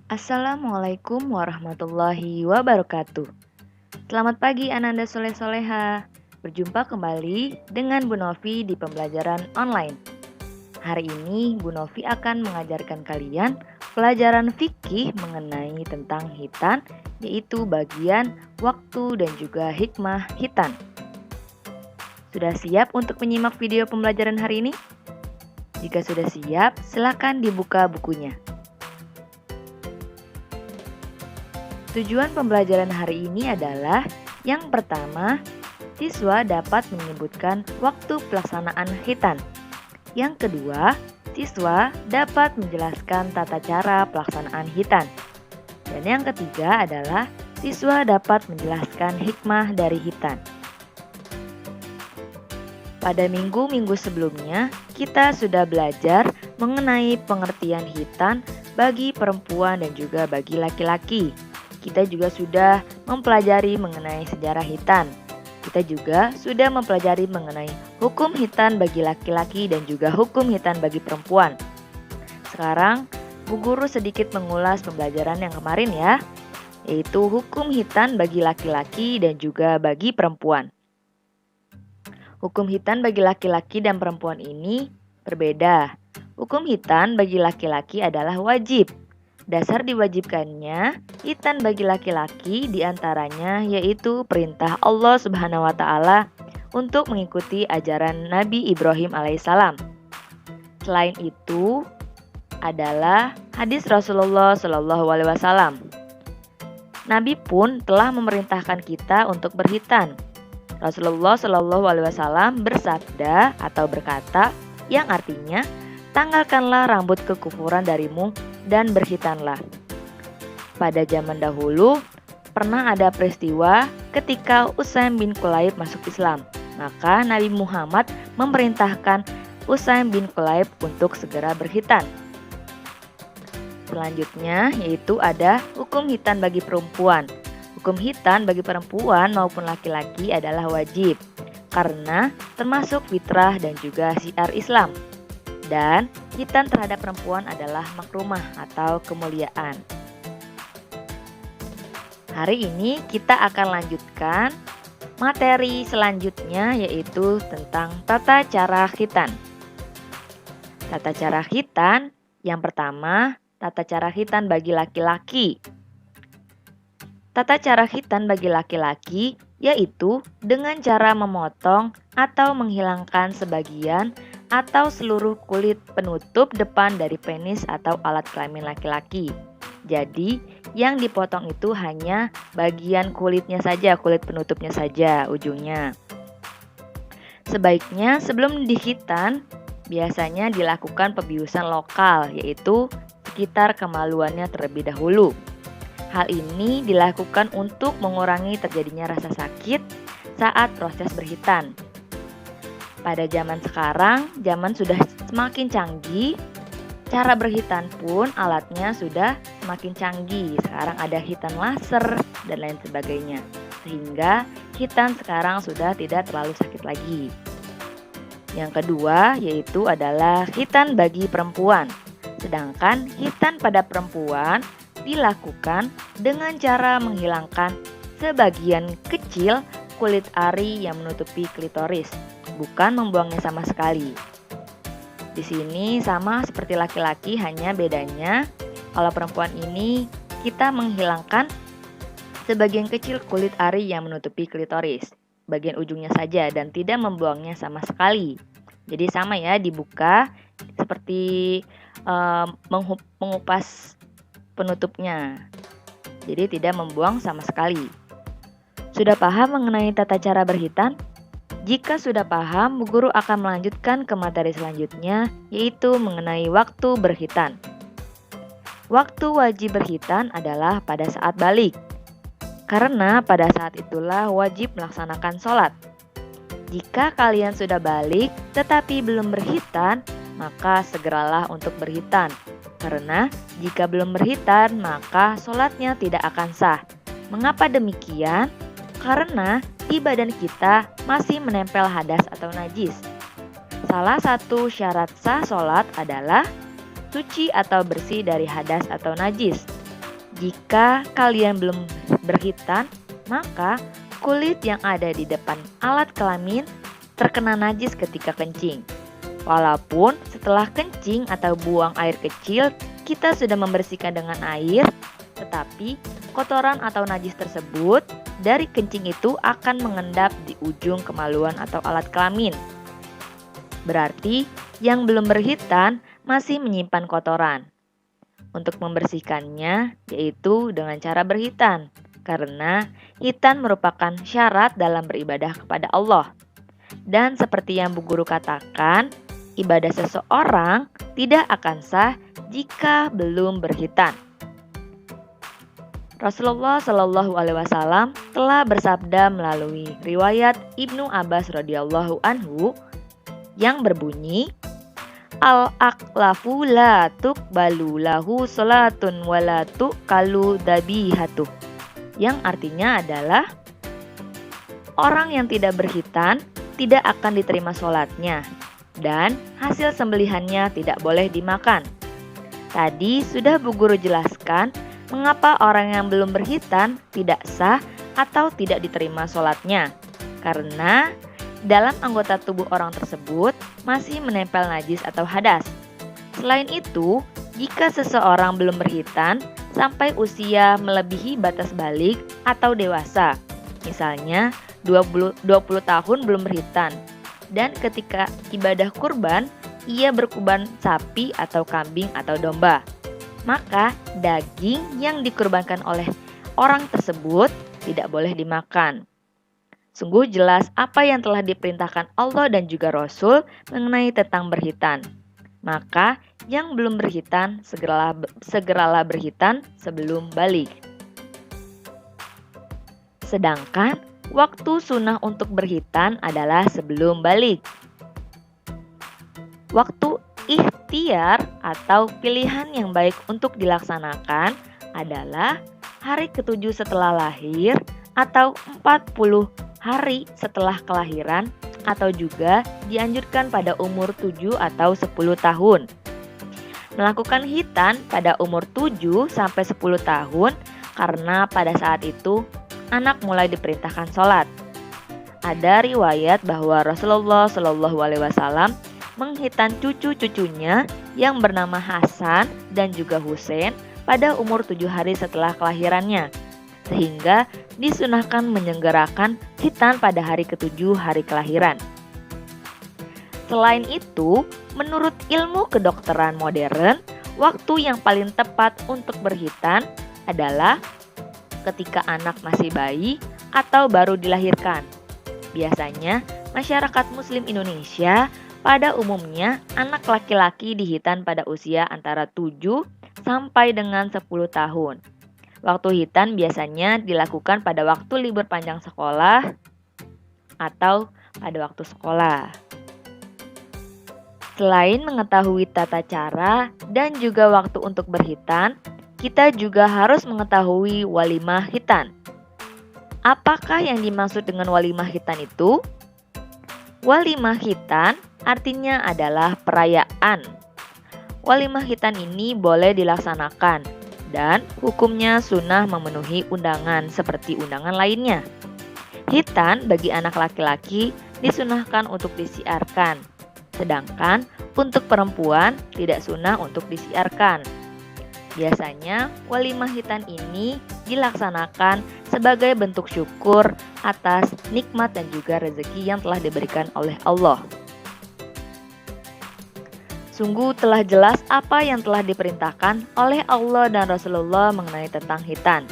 Assalamualaikum warahmatullahi wabarakatuh. Selamat pagi Ananda Soleh Soleha. Berjumpa kembali dengan Bu Novi di pembelajaran online. Hari ini Bu Novi akan mengajarkan kalian pelajaran fikih mengenai tentang hitan, yaitu bagian waktu dan juga hikmah hitan. Sudah siap untuk menyimak video pembelajaran hari ini? Jika sudah siap, silakan dibuka bukunya. Tujuan pembelajaran hari ini adalah yang pertama, siswa dapat menyebutkan waktu pelaksanaan hitan. Yang kedua, siswa dapat menjelaskan tata cara pelaksanaan hitan. Dan yang ketiga adalah siswa dapat menjelaskan hikmah dari hitan. Pada minggu-minggu sebelumnya, kita sudah belajar mengenai pengertian hitan bagi perempuan dan juga bagi laki-laki. Kita juga sudah mempelajari mengenai sejarah hitan. Kita juga sudah mempelajari mengenai hukum hitan bagi laki-laki dan juga hukum hitan bagi perempuan. Sekarang, Bu Guru sedikit mengulas pembelajaran yang kemarin ya, yaitu hukum hitan bagi laki-laki dan juga bagi perempuan. Hukum hitan bagi laki-laki dan perempuan ini berbeda. Hukum hitan bagi laki-laki adalah wajib. Dasar diwajibkannya hitan bagi laki-laki diantaranya yaitu perintah Allah Subhanahu wa Ta'ala untuk mengikuti ajaran Nabi Ibrahim alaihissalam. Selain itu adalah hadis Rasulullah Shallallahu alaihi wasallam. Nabi pun telah memerintahkan kita untuk berhitan. Rasulullah Shallallahu alaihi wasallam bersabda atau berkata yang artinya, tanggalkanlah rambut kekufuran darimu dan berhitanlah. Pada zaman dahulu, pernah ada peristiwa ketika Usaim bin Kulaib masuk Islam. Maka Nabi Muhammad memerintahkan Usaim bin Kulaib untuk segera berhitan. Selanjutnya yaitu ada hukum hitan bagi perempuan. Hukum hitan bagi perempuan maupun laki-laki adalah wajib karena termasuk fitrah dan juga syiar Islam. Dan hitan terhadap perempuan adalah makrumah atau kemuliaan. Hari ini kita akan lanjutkan materi selanjutnya yaitu tentang tata cara hitan. Tata cara hitan yang pertama, tata cara hitan bagi laki-laki. Tata cara hitan bagi laki-laki yaitu dengan cara memotong atau menghilangkan sebagian atau seluruh kulit penutup depan dari penis atau alat kelamin laki-laki. Jadi, yang dipotong itu hanya bagian kulitnya saja, kulit penutupnya saja ujungnya. Sebaiknya sebelum dihitan, biasanya dilakukan pembiusan lokal, yaitu sekitar kemaluannya terlebih dahulu. Hal ini dilakukan untuk mengurangi terjadinya rasa sakit saat proses berhitan. Pada zaman sekarang, zaman sudah semakin canggih, cara berhitan pun alatnya sudah semakin canggih. Sekarang ada hitan laser dan lain sebagainya. Sehingga hitan sekarang sudah tidak terlalu sakit lagi. Yang kedua yaitu adalah hitan bagi perempuan. Sedangkan hitan pada perempuan dilakukan dengan cara menghilangkan sebagian kecil kulit ari yang menutupi klitoris, bukan membuangnya sama sekali. Di sini sama seperti laki-laki, hanya bedanya kalau perempuan ini kita menghilangkan sebagian kecil kulit ari yang menutupi klitoris, bagian ujungnya saja dan tidak membuangnya sama sekali. Jadi sama ya, dibuka seperti mengupas penutupnya. Jadi tidak membuang sama sekali. Sudah paham mengenai tata cara berhitan? Jika sudah paham, Bu Guru akan melanjutkan ke materi selanjutnya, yaitu mengenai waktu berhitan. Waktu wajib berhitan adalah pada saat balik, karena pada saat itulah wajib melaksanakan sholat. Jika kalian sudah balik tetapi belum berhitan, maka segeralah untuk berhitan. Karena jika belum berhitan, maka sholatnya tidak akan sah. Mengapa demikian? Karena di badan kita masih menempel hadas atau najis. Salah satu syarat sah sholat adalah suci atau bersih dari hadas atau najis. Jika kalian belum berkhitan, maka kulit yang ada di depan alat kelamin terkena najis ketika kencing. Walaupun setelah kencing atau buang air kecil, kita sudah membersihkan dengan air, tetapi kotoran atau najis tersebut dari kencing itu akan mengendap di ujung kemaluan atau alat kelamin. Berarti yang belum berkhitan masih menyimpan kotoran. Untuk membersihkannya yaitu dengan cara berkhitan, karena khitan merupakan syarat dalam beribadah kepada Allah. Dan seperti yang Bu Guru katakan, ibadah seseorang tidak akan sah jika belum berkhitan. Rasulullah Shallallahu Alaihi Wasallam telah bersabda melalui riwayat Ibnu Abbas radhiyallahu anhu yang berbunyi, Al-aqlafu la tuqbalu lahu salatun wa la tuqalu dabihatuh. Yang artinya adalah orang yang tidak berkhitan tidak akan diterima sholatnya dan hasil sembelihannya tidak boleh dimakan. Tadi sudah Bu Guru jelaskan mengapa orang yang belum berkhitan tidak sah atau tidak diterima sholatnya. Karena dalam anggota tubuh orang tersebut masih menempel najis atau hadas. Selain itu, jika seseorang belum berkhitan sampai usia melebihi batas balik atau dewasa, misalnya 20 tahun belum berkhitan, dan ketika ibadah kurban, ia berkurban sapi atau kambing atau domba, maka daging yang dikurbankan oleh orang tersebut tidak boleh dimakan. Sungguh jelas apa yang telah diperintahkan Allah dan juga Rasul mengenai tentang berkhitan. Maka yang belum berkhitan segeralah berkhitan sebelum balik. Sedangkan waktu sunnah untuk berkhitan adalah sebelum balik. Waktu ikhtiar atau pilihan yang baik untuk dilaksanakan adalah hari ke-7 setelah lahir atau 40 hari setelah kelahiran, atau juga dianjurkan pada umur 7 atau 10 tahun. Melakukan khitan pada umur 7 sampai 10 tahun karena pada saat itu anak mulai diperintahkan sholat. Ada riwayat bahwa Rasulullah Shallallahu Alaihi Wasallam menghitan cucu-cucunya yang bernama Hasan dan juga Husain pada umur 7 hari setelah kelahirannya, sehingga disunahkan menyelenggarakan khitan pada hari ke-7 hari kelahiran. Selain itu, menurut ilmu kedokteran modern, waktu yang paling tepat untuk berkhitan adalah ketika anak masih bayi atau baru dilahirkan. Biasanya, masyarakat Muslim Indonesia pada umumnya anak laki-laki dikhitan pada usia antara 7 sampai dengan 10 tahun. Waktu khitan biasanya dilakukan pada waktu libur panjang sekolah atau pada waktu sekolah. Selain mengetahui tata cara dan juga waktu untuk berkhitan, kita juga harus mengetahui walimah khitan. Apakah yang dimaksud dengan walimah khitan itu? Walimah khitan artinya adalah perayaan. Walimah khitan ini boleh dilaksanakan dan hukumnya sunnah memenuhi undangan seperti undangan lainnya. Khitan bagi anak laki-laki disunahkan untuk disiarkan, sedangkan untuk perempuan tidak sunnah untuk disiarkan. Biasanya walimah khitan ini dilaksanakan sebagai bentuk syukur atas nikmat dan juga rezeki yang telah diberikan oleh Allah. Sungguh telah jelas apa yang telah diperintahkan oleh Allah dan Rasulullah mengenai tentang khitan.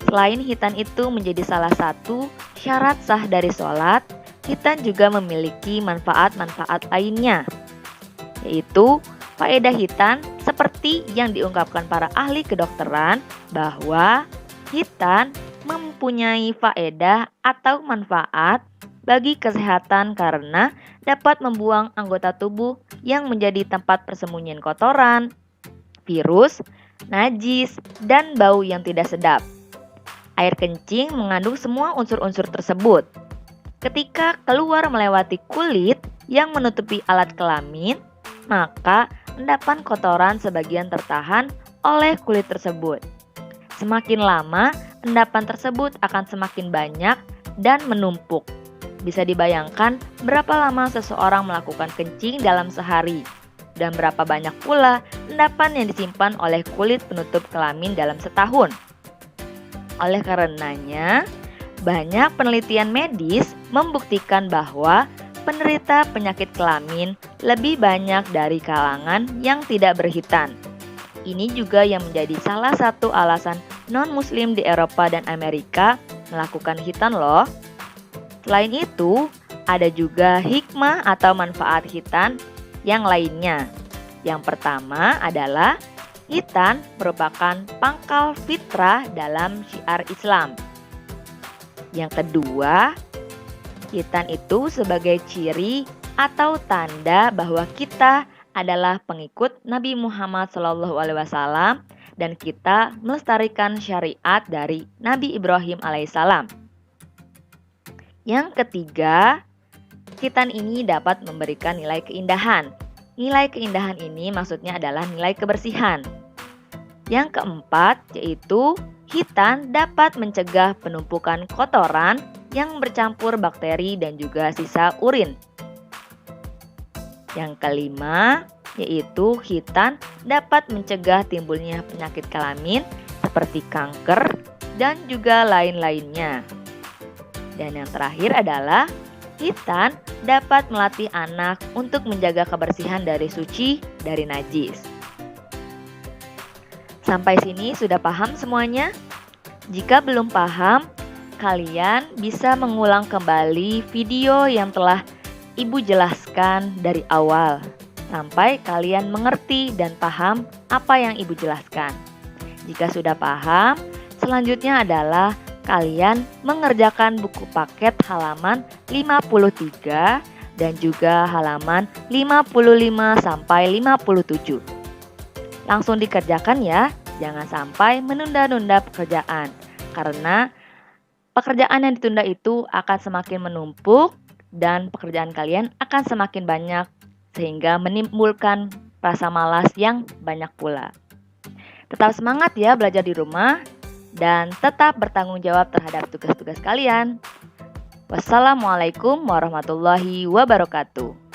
Selain khitan itu menjadi salah satu syarat sah dari sholat, khitan juga memiliki manfaat-manfaat lainnya, yaitu faedah khitan seperti yang diungkapkan para ahli kedokteran bahwa khitan mempunyai faedah atau manfaat bagi kesehatan karena dapat membuang anggota tubuh yang menjadi tempat persembunyian kotoran, virus, najis, dan bau yang tidak sedap. Air kencing mengandung semua unsur-unsur tersebut. Ketika keluar melewati kulit yang menutupi alat kelamin, maka endapan kotoran sebagian tertahan oleh kulit tersebut. Semakin lama, endapan tersebut akan semakin banyak dan menumpuk. Bisa dibayangkan berapa lama seseorang melakukan kencing dalam sehari, dan berapa banyak pula endapan yang disimpan oleh kulit penutup kelamin dalam setahun. Oleh karenanya, banyak penelitian medis membuktikan bahwa penderita penyakit kelamin lebih banyak dari kalangan yang tidak berhitan. Ini juga yang menjadi salah satu alasan non-muslim di Eropa dan Amerika melakukan khitan loh. Selain itu, ada juga hikmah atau manfaat khitan yang lainnya. Yang pertama adalah khitan merupakan pangkal fitrah dalam syiar Islam. Yang kedua, khitan itu sebagai ciri atau tanda bahwa kita adalah pengikut Nabi Muhammad SAW dan kita melestarikan syariat dari Nabi Ibrahim alaihissalam. Yang ketiga, khitan ini dapat memberikan nilai keindahan. Nilai keindahan ini maksudnya adalah nilai kebersihan. Yang keempat, yaitu khitan dapat mencegah penumpukan kotoran yang bercampur bakteri dan juga sisa urin. Yang kelima, yaitu khitan dapat mencegah timbulnya penyakit kelamin seperti kanker dan juga lain-lainnya. Dan yang terakhir adalah khitan dapat melatih anak untuk menjaga kebersihan dari suci dari najis. Sampai sini sudah paham semuanya? Jika belum paham, kalian bisa mengulang kembali video yang telah Ibu jelaskan dari awal sampai kalian mengerti dan paham apa yang Ibu jelaskan. Jika sudah paham, selanjutnya adalah kalian mengerjakan buku paket halaman 53 dan juga halaman 55 sampai 57. Langsung dikerjakan ya, jangan sampai menunda-nunda pekerjaan. Karena pekerjaan yang ditunda itu akan semakin menumpuk dan pekerjaan kalian akan semakin banyak sehingga menimbulkan rasa malas yang banyak pula. Tetap semangat ya belajar di rumah dan tetap bertanggung jawab terhadap tugas-tugas kalian. Wassalamualaikum warahmatullahi wabarakatuh.